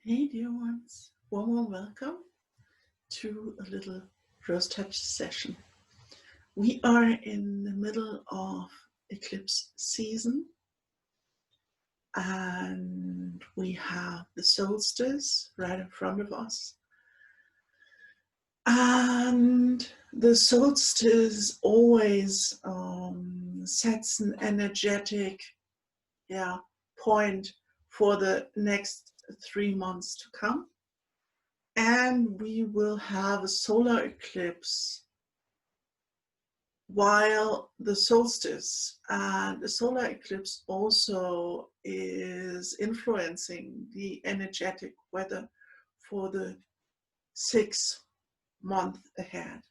Hey dear ones, warm welcome to a little rose touch session. We are in the middle of eclipse season and we have the solstice right in front of us. And the solstice always sets an energetic point for the next 3 months to come. And we will have a solar eclipse while the solstice, and the solar eclipse also is influencing the energetic weather for the 6 months ahead.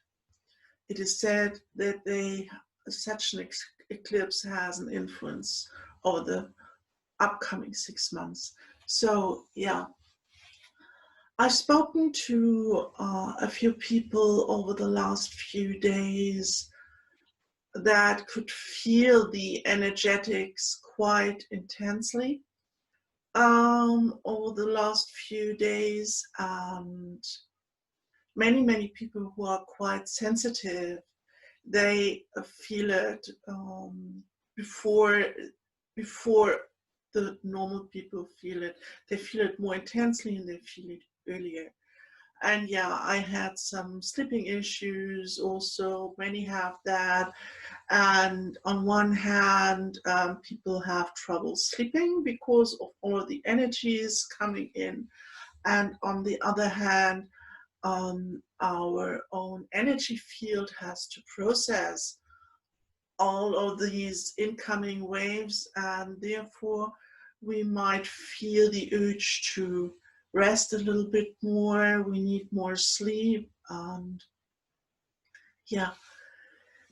It is said that such an eclipse has an influence over the upcoming 6 months. So yeah, I've spoken to a few people over the last few days that could feel the energetics quite intensely over the last few days, and many people who are quite sensitive, they feel it before the normal people feel it. They feel it more intensely and they feel it earlier. And yeah, I had some sleeping issues also. Many have that. And on one hand, people have trouble sleeping because of all of the energies coming in. And on the other hand, our own energy field has to process all of these incoming waves, and therefore we might feel the urge to rest a little bit more. We need more sleep, and yeah,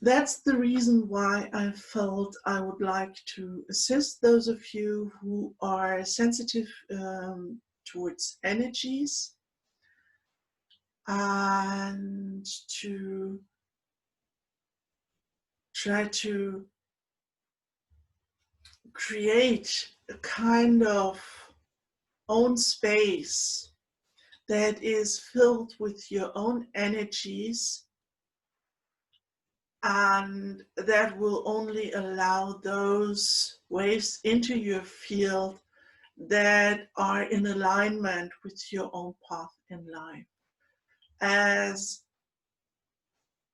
that's the reason why I felt I would like to assist those of you who are sensitive towards energies, and to try to create a kind of own space that is filled with your own energies, and that will only allow those waves into your field that are in alignment with your own path in life. As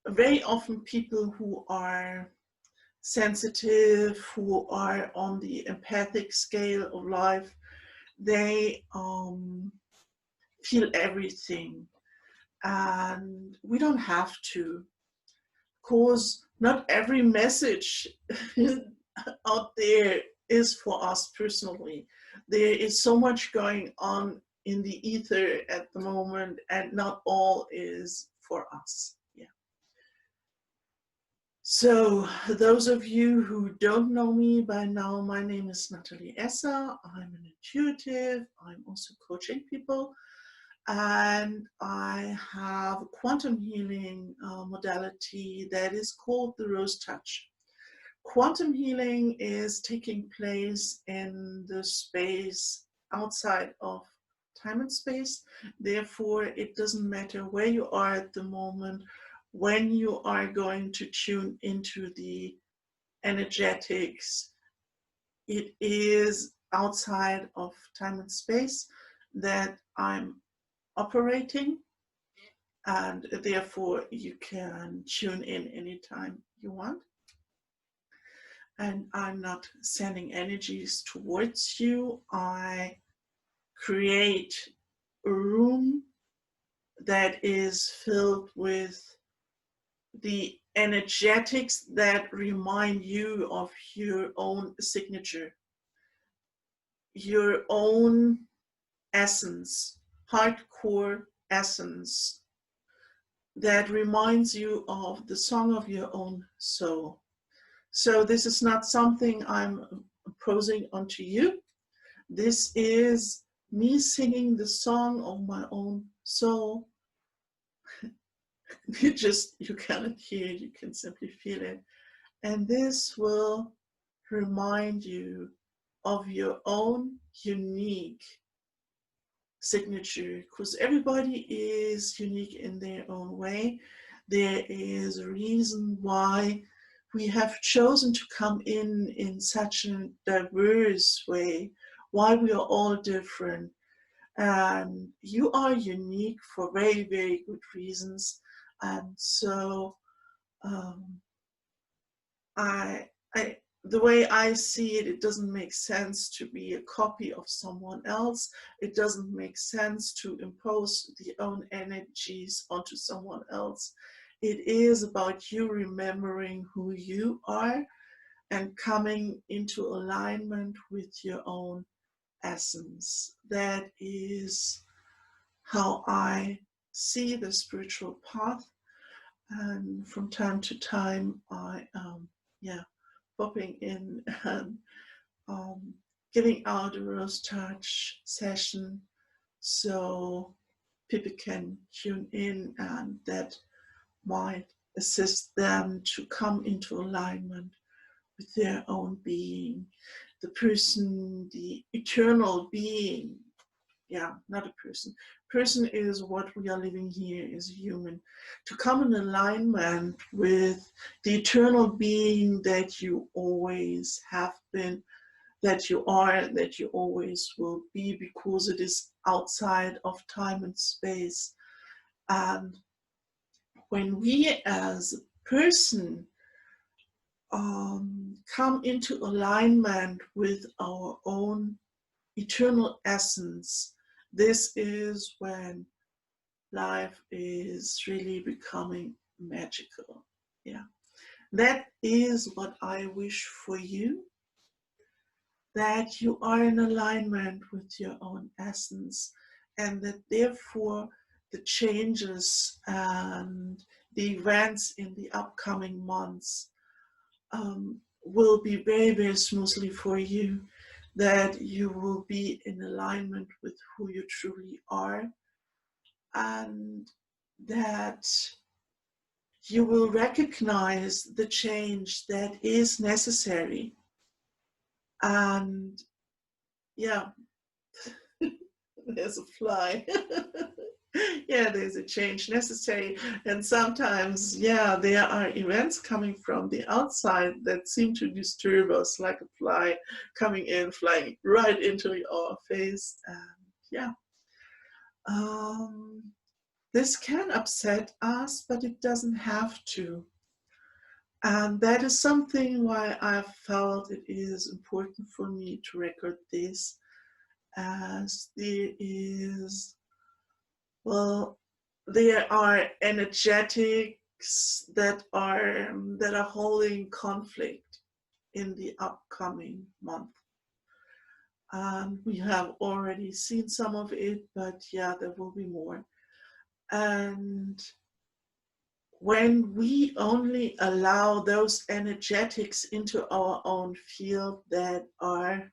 very often people who are sensitive, who are on the empathic scale of life, they feel everything, and we don't have to, because not every message out there is for us personally. There is so much going on in the ether at the moment, and not all is for us. Yeah. So those of you who don't know me by now, my name is Natalie Esser. I'm an intuitive. I'm also coaching people, and I have a quantum healing modality that is called the Rose Touch. Quantum healing is taking place in the space outside of time and space. Therefore, it doesn't matter where you are at the moment when you are going to tune into the energetics. It is outside of time and space that I'm operating, and therefore you can tune in anytime you want. And I'm not sending energies towards you. I create a room that is filled with the energetics that remind you of your own signature, your own essence, hardcore essence, that reminds you of the song of your own soul. So this is not something I'm imposing onto you. This is me singing the song of my own soul. You cannot hear it, you can simply feel it. And this will remind you of your own unique signature, because everybody is unique in their own way. There is a reason why we have chosen to come in such a diverse way, why we are all different. And you are unique for very, very good reasons. And so um, I, the way I see it, it doesn't make sense to be a copy of someone else. It doesn't make sense to impose the own energies onto someone else. It is about you remembering who you are and coming into alignment with your own essence. That is how I see the spiritual path. And from time to time, I popping in and giving out a rose touch session so people can tune in, and that might assist them to come into alignment with their own being, the person, the eternal being. Yeah, not a person. Person is what we are living here as human. To come in alignment with the eternal being that you always have been, that you are, that you always will be, because it is outside of time and space. And when we as a person come into alignment with our own eternal essence, this is when life is really becoming magical. Yeah, that is what I wish for you, that you are in alignment with your own essence, and that therefore the changes and the events in the upcoming months will be very, very smoothly for you, that you will be in alignment with who you truly are, and that you will recognize the change that is necessary. And yeah, there's a fly. Yeah, there's a change necessary. And sometimes, yeah, there are events coming from the outside that seem to disturb us, like a fly coming in, flying right into our face. And yeah, this can upset us, but it doesn't have to. And that is something why I felt it is important for me to record this, as there is, well, there are energetics that are holding conflict in the upcoming month. We have already seen some of it, but yeah, there will be more. And when we only allow those energetics into our own field that are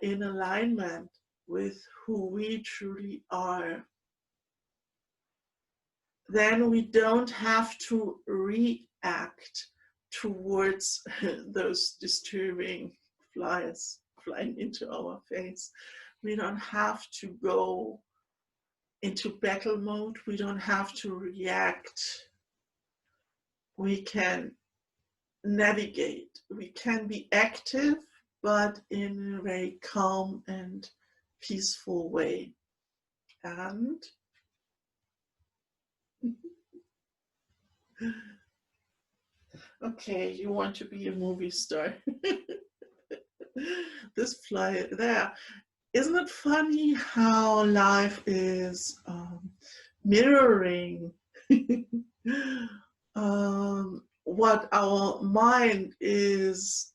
in alignment with who we truly are, then we don't have to react towards those disturbing flies flying into our face. We don't have to go into battle mode. We don't have to react. We can navigate. We can be active, but in a very calm and peaceful way. And okay, you want to be a movie star. This fly there. Isn't it funny how life is mirroring what our mind is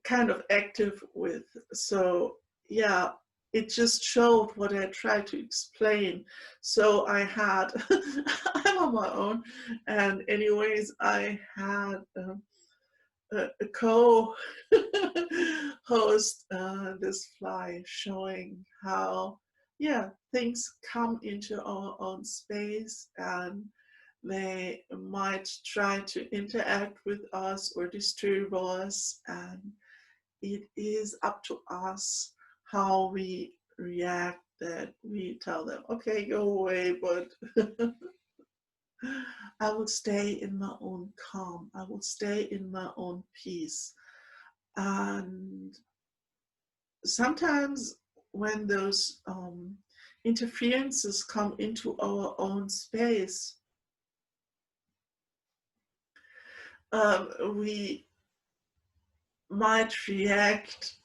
kind of active with? So yeah, it just showed what I tried to explain. So I had, I'm on my own, and anyways, I had co-host this fly, showing how, yeah, things come into our own space and they might try to interact with us or disturb us, and it is up to us how we react, that we tell them, okay, go away, but I will stay in my own calm. I will stay in my own peace. And sometimes when those interferences come into our own space, we might react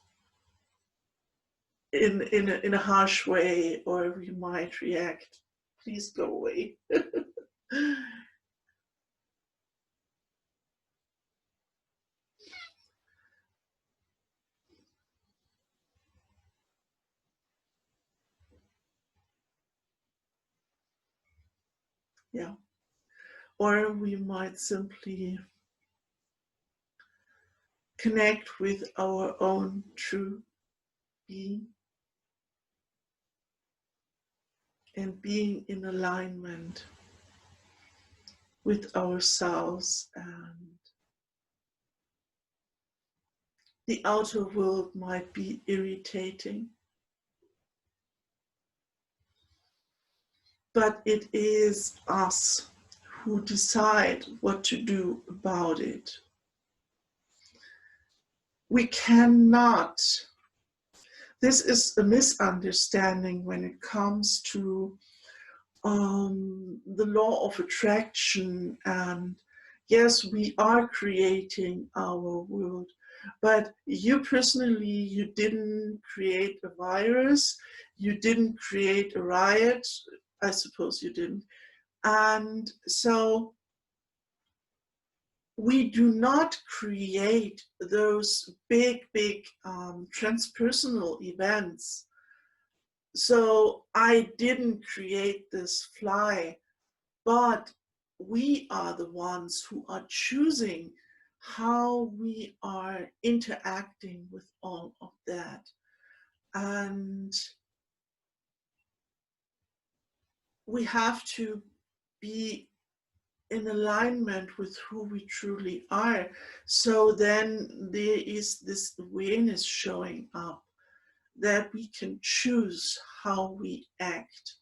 in a harsh way, or we might react, please go away. Yeah. Or we might simply connect with our own true being and being in alignment with ourselves, and the outer world might be irritating, but it is us who decide what to do about it. We cannot, this is a misunderstanding when it comes to the law of attraction. And yes, we are creating our world, but you personally, you didn't create a virus, you didn't create a riot, I suppose you didn't. And so we do not create those big transpersonal events. So I didn't create this fly, but we are the ones who are choosing how we are interacting with all of that. And we have to be in alignment with who we truly are. So then there is this awareness showing up that we can choose how we act.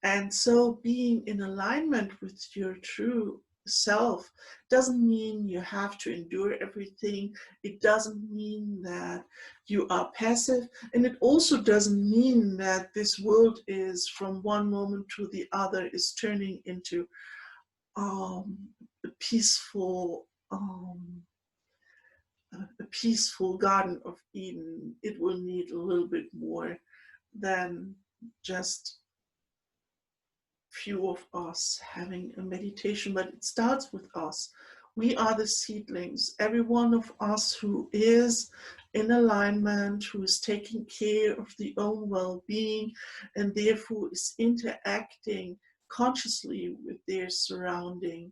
And so being in alignment with your true self doesn't mean you have to endure everything. It doesn't mean that you are passive. And it also doesn't mean that this world is, from one moment to the other, is turning into a peaceful a peaceful Garden of Eden. It will need a little bit more than just few of us having a meditation, but it starts with us. We are the seedlings. Every one of us who is in alignment, who is taking care of the own well-being, and therefore is interacting consciously with their surrounding,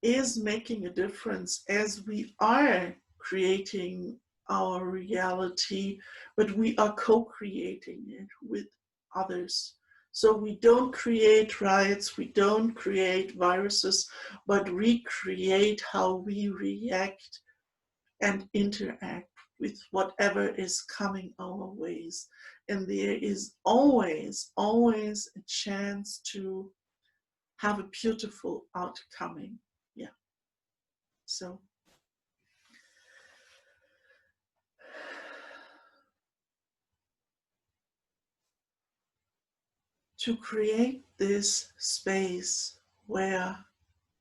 is making a difference, as we are creating our reality, but we are co-creating it with others. So we don't create riots, we don't create viruses, but recreate how we react and interact with whatever is coming our ways. And there is always a chance to have a beautiful outcoming. Yeah. So to create this space where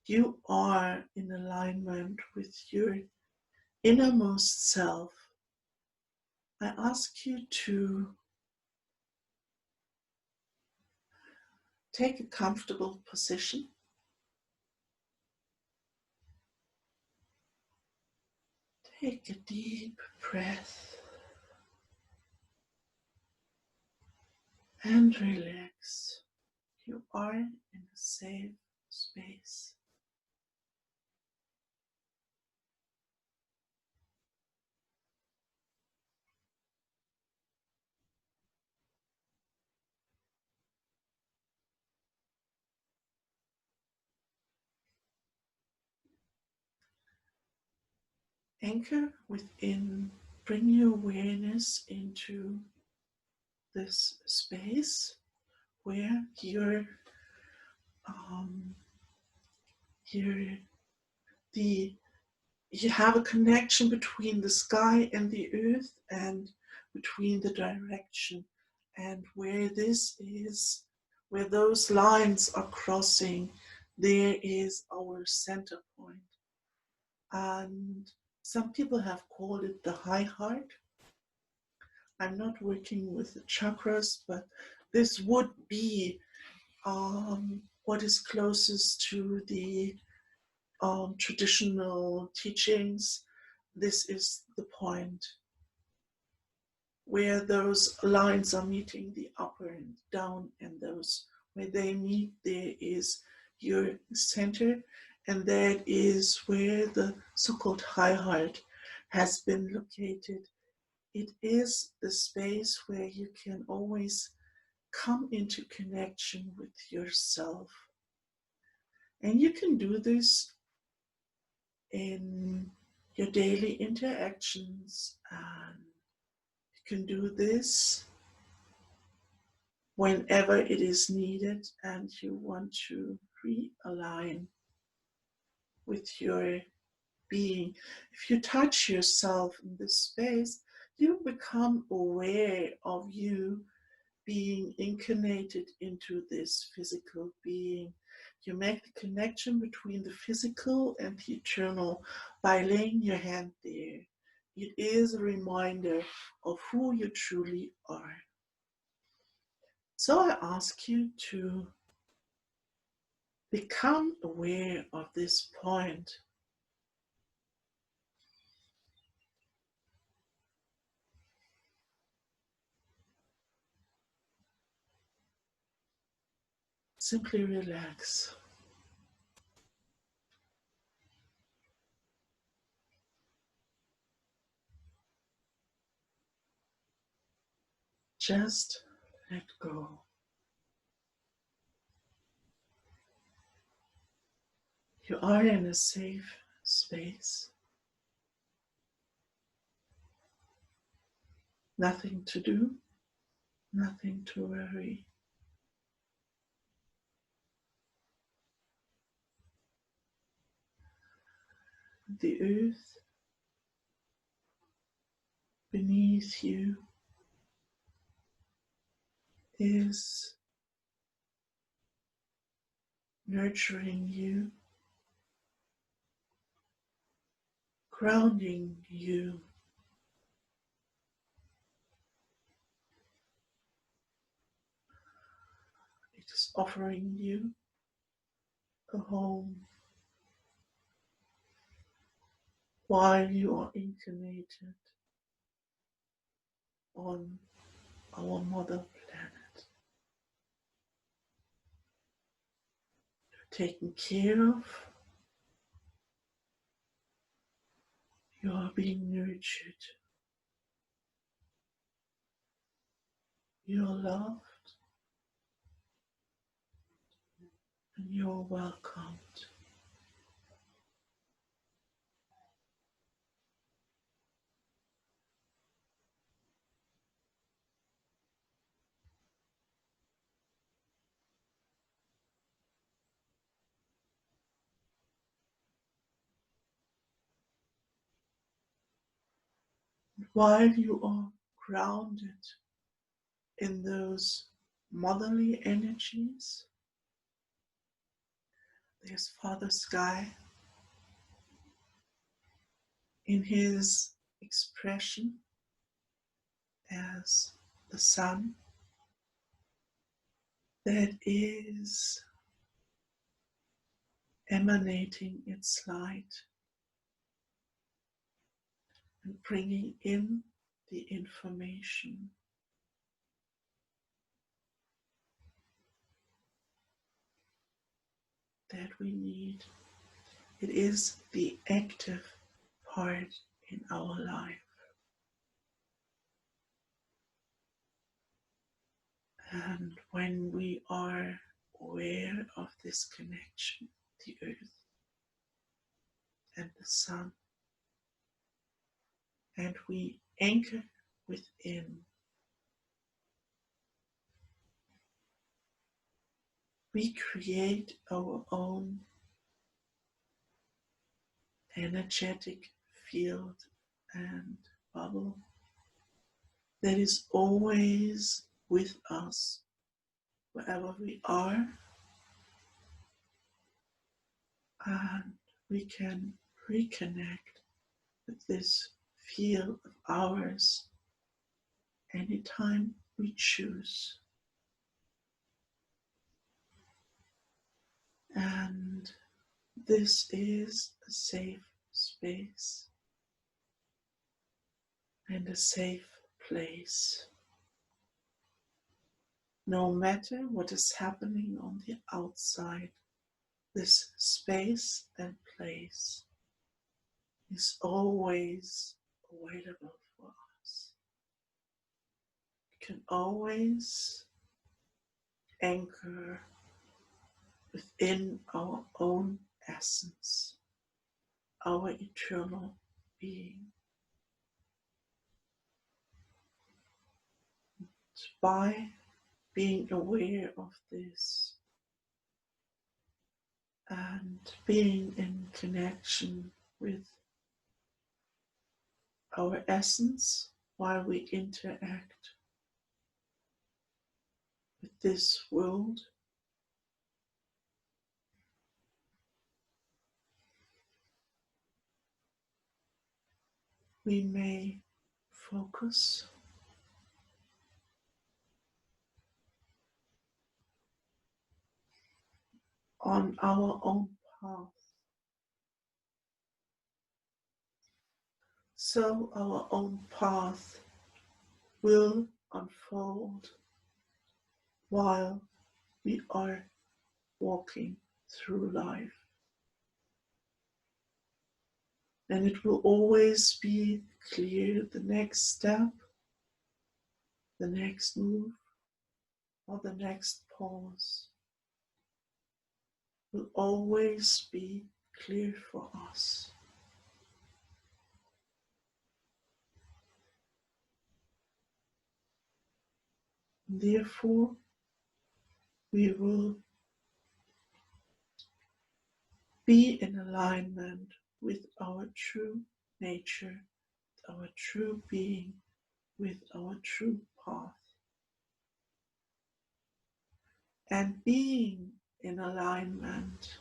you are in alignment with your innermost self, I ask you to take a comfortable position. Take a deep breath and relax. You are in a safe space. anchor within, bring your awareness into this space where um, you're the you have a connection between the sky and the earth and between the direction, and where this is, where those lines are crossing, there is our center point. And some people have called it the high heart. I'm not working with the chakras, but this would be what is closest to the traditional teachings. This is the point where those lines are meeting, the upper and down, and those where they meet, there is your center, and that is where the so-called high heart has been located. It is the space where you can always come into connection with yourself. And you can do this in your daily interactions, and you can do this whenever it is needed and you want to realign with your being. If you touch yourself in this space, you become aware of you being incarnated into this physical being. You make the connection between the physical and the eternal by laying your hand there. It is a reminder of who you truly are. So I ask you to become aware of this point. Simply relax. Just let go. You are in a safe space. Nothing to do, nothing to worry. The earth beneath you is nurturing you, grounding you. It is offering you a home while you are incarnated on our mother planet. You're taken care of. You are being nurtured. You're loved and you're welcomed. While you are grounded in those motherly energies, there's Father Sky in his expression as the sun that is emanating its light and bringing in the information that we need. It is the active part in our life. And when we are aware of this connection, the earth and the sun, and we anchor within. We create our own energetic field and bubble that is always with us wherever we are, and we can reconnect with this field of ours anytime we choose. And this is a safe space and a safe place. No matter what is happening on the outside, this space and place is always available for us. We can always anchor within our own essence, our eternal being. By being aware of this and being in connection with our essence while we interact with this world, we may focus on our own path. So our own path will unfold while we are walking through life. And it will always be clear the next step, the next move, or the next pause will always be clear for us. Therefore, we will be in alignment with our true nature, our true being, with our true path. And being in alignment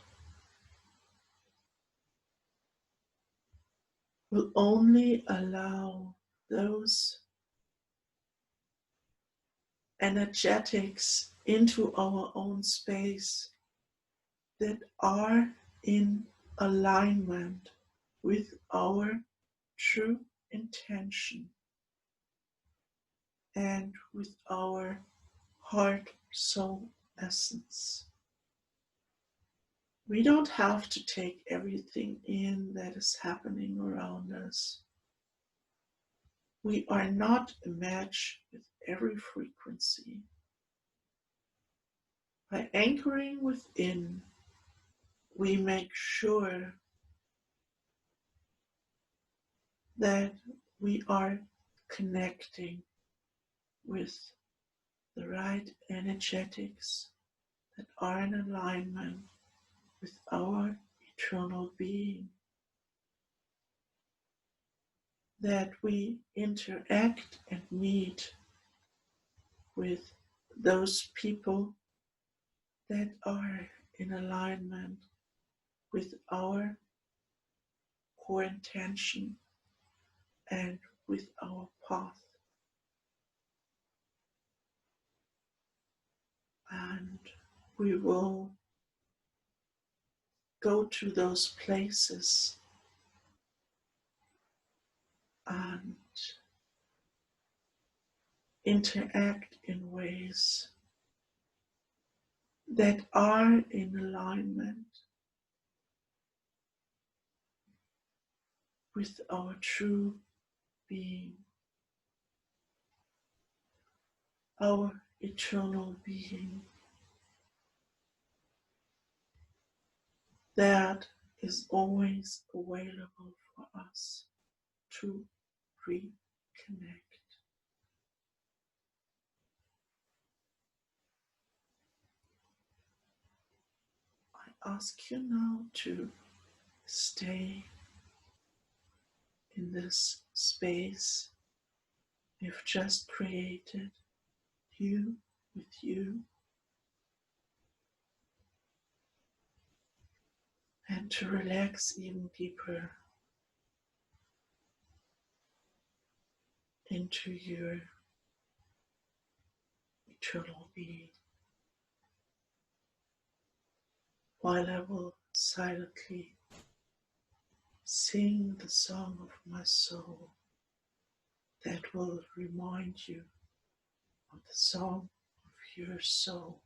will only allow those energetics into our own space that are in alignment with our true intention and with our heart soul essence. We don't have to take everything in that is happening around us. We are not a match with every frequency. By anchoring within, we make sure that we are connecting with the right energetics that are in alignment with our eternal being, that we interact and meet with those people that are in alignment with our core intention and with our path. And we will go to those places and interact in ways that are in alignment with our true being, our eternal being that is always available for us to ask you now to stay in this space you've just created, you with you, and to relax even deeper into your eternal being, while I will silently sing the song of my soul that will remind you of the song of your soul.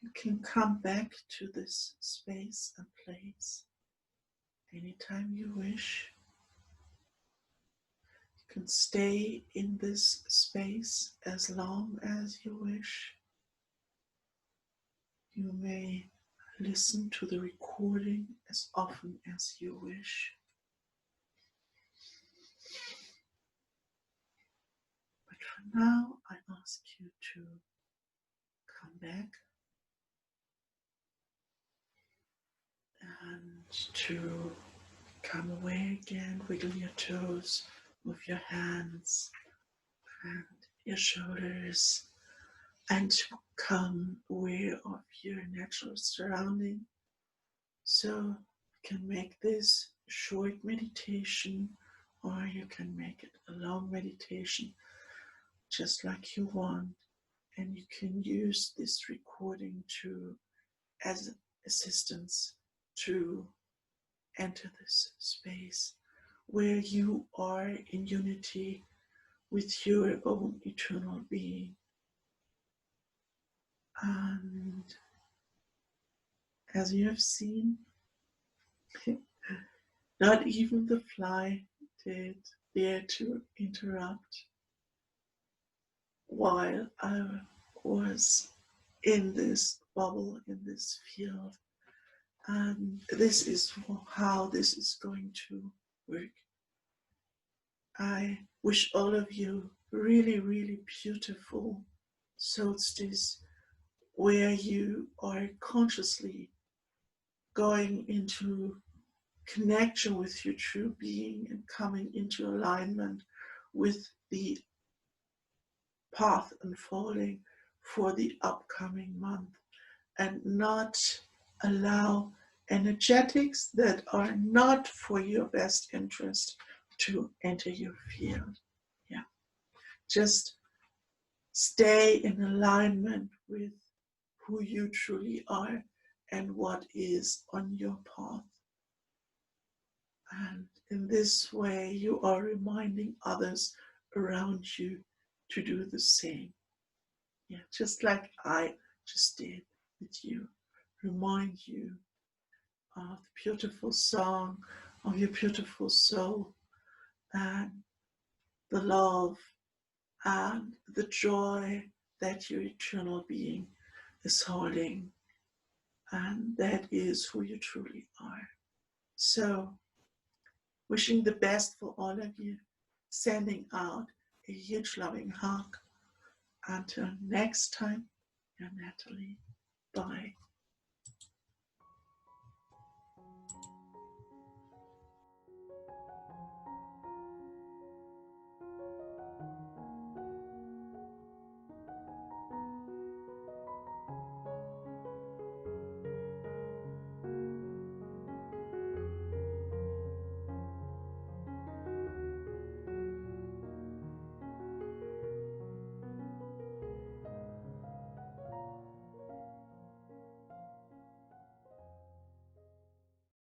You can come back to this space and place anytime you wish. You can stay in this space as long as you wish. You may listen to the recording as often as you wish. But for now, I ask you to come back and to come away again, wiggle your toes, move your hands and your shoulders, and to become aware of your natural surrounding. So you can make this a short meditation, or you can make it a long meditation, just like you want. And you can use this recording as assistance to enter this space where you are in unity with your own eternal being. And as you have seen, not even the fly did dare to interrupt while I was in this bubble, in this field. And this is how this is going to work. I wish all of you really, really beautiful solstice where you are consciously going into connection with your true being and coming into alignment with the path unfolding for the upcoming month, and not allow energetics that are not for your best interest to enter your field. Yeah, just stay in alignment with who you truly are and what is on your path. And in this way, you are reminding others around you to do the same. Yeah, just like I just did with you. Remind you of the beautiful song of your beautiful soul and the love and the joy that your eternal being is holding. And that is who you truly are. So, wishing the best for all of you, sending out a huge loving hug. Until next time, your Natalie. Bye.